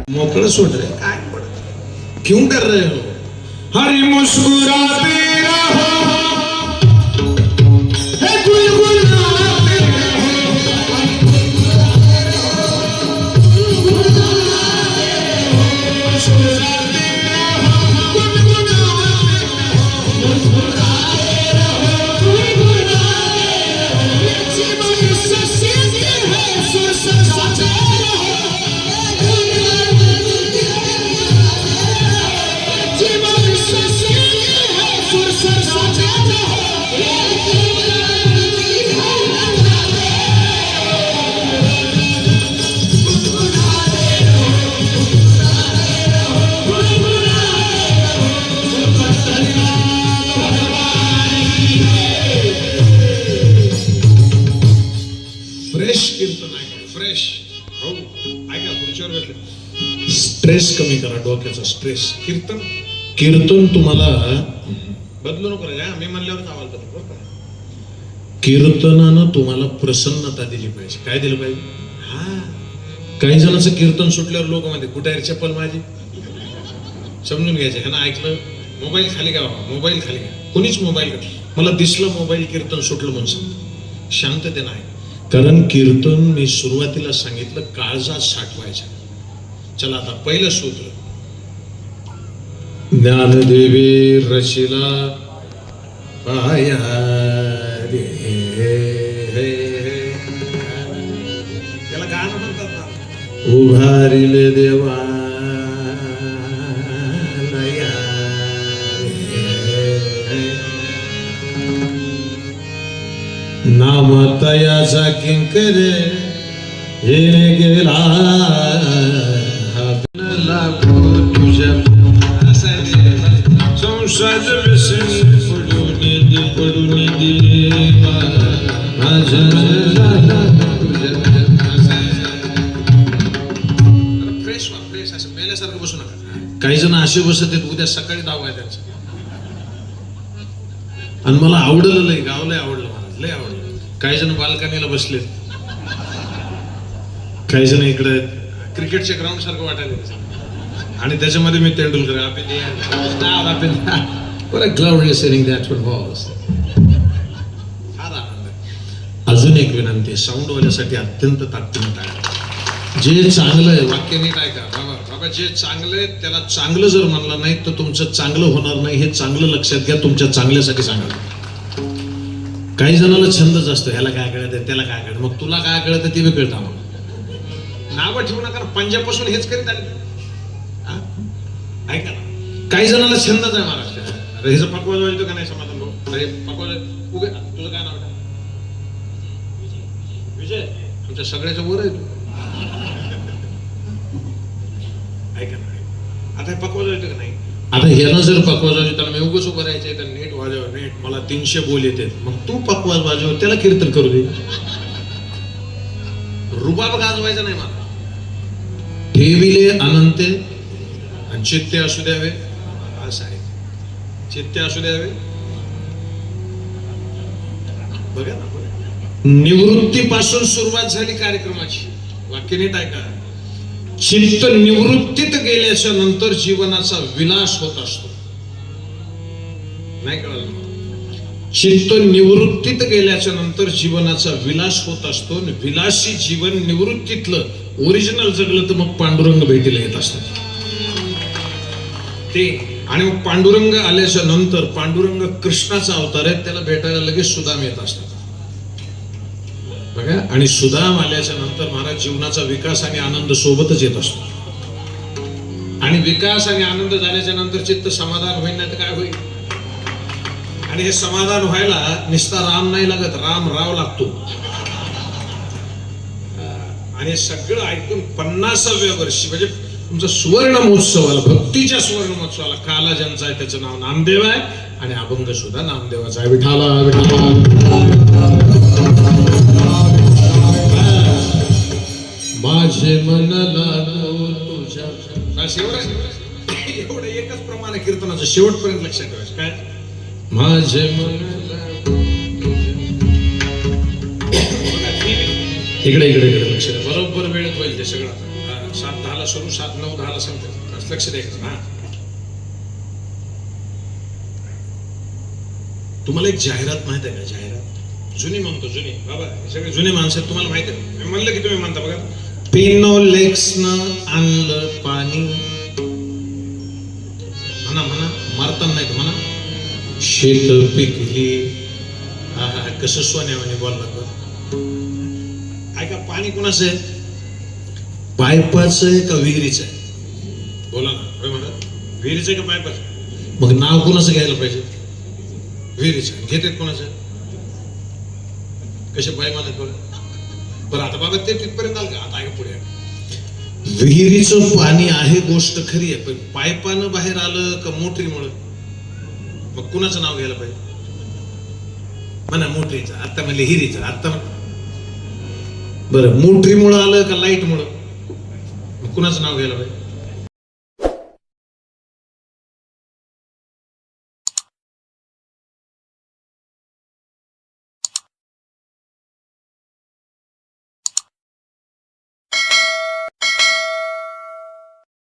मोकळं सोड रे, काय क्यों डर रहे हो? हरी मुस्कुराते रहो, हे गुलगुलाते स्ट्रेस कमी करा, डोक्याचा स्ट्रेस. कीर्तन कीर्तन तुम्हाला बदलू नको रे, मी म्हणल्यावर आवाज बदल. कीर्तनानं तुम्हाला प्रसन्नता दिली पाहिजे. काय दिलं पाहिजे? हा, काही जणांचं कीर्तन सुटल्यावर लोक म्हणते कुठे आहे चप्पल माझी, समजून घ्यायचं. ह्यानं ऐकलं मोबाईल खाली घ्या, मोबाईल खाली घ्या. कोणीच मोबाईल का मला दिसलं मोबाईल कीर्तन सुटलं म्हणून सांग, शांतते नाही. कारण कीर्तन मी सुरुवातीला सांगितलं काळजात साठवायचं. चला आता पहिलं सूत्र. ज्ञानदेवी रशिला पाया रे, त्याला गाणं म्हणतात ना, उभारिले देवा नाम तयाचा किंकरे येणे गेला तुझ्या संसार पडून दिले माझ्या. फ्रेश व्हा, फ्रेश. असं मेल्यासारखं बसू नका. काही जण असे बसत आहेत उद्या सकाळी दाव आहे त्यांचं. आणि मला आवडलं लय, गाव लय आवडलं, मला लय आवडलं. काही जण बाल्कनीला बसलेत, काही जण इकडे क्रिकेटच्या ग्राउंड सारखं वाटायला, आणि त्याच्यामध्ये मी तेंडुलकर अजून एक विनंती, साऊंड वाल्यासाठी अत्यंत ताकदीने टाळा. जे चांगलं आहे वाक्य नीट ऐका बाबा, बाबा जे चांगलं आहे त्याला चांगलं जर म्हणलं नाही तर तुमचं चांगलं होणार नाही. हे चांगलं लक्षात घ्या, तुमच्या चांगल्यासाठी सांगा. काही जणांना छंदच असतो, ह्याला काय कळत त्याला काय कळत, मग तुला काय कळत ते बी कळतं आम्हाला. नावं ठेवू नका, पंजाबपासून हेच करीत आले. ऐका ना, काही जणांना छंदच आहे महाराष्ट्र. अरे ह्याचं पकवाज वाजतो का नाही समाधान भाऊ? अरे पकवाज उभे, तुझं काय नाव आहे? विजय. तुमच्या सगळ्याच्या वर आहे तू. ऐका ना, आता पकवाज वाजतो का नाही? आता ह्यानं जर पकवाज वाजव त्याला मी उगच उभं राहायचंय, तर नीट वाजव, नीट. मला 300 बोल येते, मग तू पकवाज वाजव, त्याला कीर्तन करू दे. रुबाब गाजवायचा नाही मला. ठेविले अनंत आणि चित्ते असू द्यावे, असं आहे. चित्ते असू द्यावे. बघा ना, निवृत्तीपासून सुरुवात झाली कार्यक्रमाची. वाक्य नीट ऐका. चित्त निवृत्तीत गेल्याच्या नंतर जीवनाचा विलास होत असतो. नाही कळलं? चित्त निवृत्तीत गेल्याच्या नंतर जीवनाचा विलास होत असतो. विलासी जीवन निवृत्तीतलं ओरिजिनल जगलं तर मग पांडुरंग भेटीला येत असतात ते. आणि मग पांडुरंग आल्याच्या नंतर, पांडुरंग कृष्णाचा अवतार आहे, त्याला भेटायला लगेच सुदाम येत असतात बघा. आणि सुदाम आल्याच्या नंतर महाराज जीवनाचा विकास आणि आनंद सोबतच येत असतो. आणि विकास आणि आनंद झाल्याच्या नंतर चित्त समाधान होईल नाही तर काय होईल? आणि हे समाधान व्हायला निस्ता राम नाही लागत, राम राव लागतो. आणि सगळं ऐकून 50व्या वर्षी म्हणजे तुमचा सुवर्ण महोत्सवाला, भक्तीच्या सुवर्ण महोत्सवाला काला ज्यांचा आहे त्याचं नाव नामदेव आहे, आणि अभंग सुद्धा नामदेवाचा आहे. विठाला विठाला माझे मन लागो तुझ्या. बस एवढं एकच प्रमाण आहे कीर्तनाचं, शेवटपर्यंत लक्षात ठेवायचं. काय? माझे मन इकडे इकडे इकडे लक्ष द्या. बरोबर वेळेत होईल ते सगळं. 7:10 ला सुरू 7, 9, 10 सांगते, लक्ष द्यायचं ना. तुम्हाला एक जाहिरात माहित आहे का? जाहिरात जुनी म्हणतो, जुनी बाबा, हे सगळे जुने माणसं आहेत, तुम्हाला माहित आहे. मी म्हणलं की तुम्ही म्हणता बघा, पिनोलेक्सनं आणलं पाणी. म्हणा म्हणा, मारताना नाही म्हणा. शेत पिकली. हा हा, कसं सोन्यावाने बोलला तर. ऐका, पाणी कुणाचं आहे? पाईपाचं आहे का विहिरीचं आहे? बोला ना. होय म्हणा, विहिरीचं आहे का पाईपाचं? मग नाव कुणाचं घ्यायला पाहिजे? विहिरीचं. घेतात कोणाचं? कसे पाय मला थोडं बरं. आता बाबा ते तिथपर्यंत आलं का? आता ऐका पुढे. विहिरीचं पाणी आहे, गोष्ट खरी आहे, पण पाईपानं बाहेर आलं का मोटरीमुळं? मग कुणाचं नाव घ्यायला पाहिजे? म्हणा मोटरीचं. आता म्हणले हिरीचं. आता बरं, मोटरीमुळं आलं का लाईटमुळं? मग कुणाचं नाव घ्यायला पाहिजे?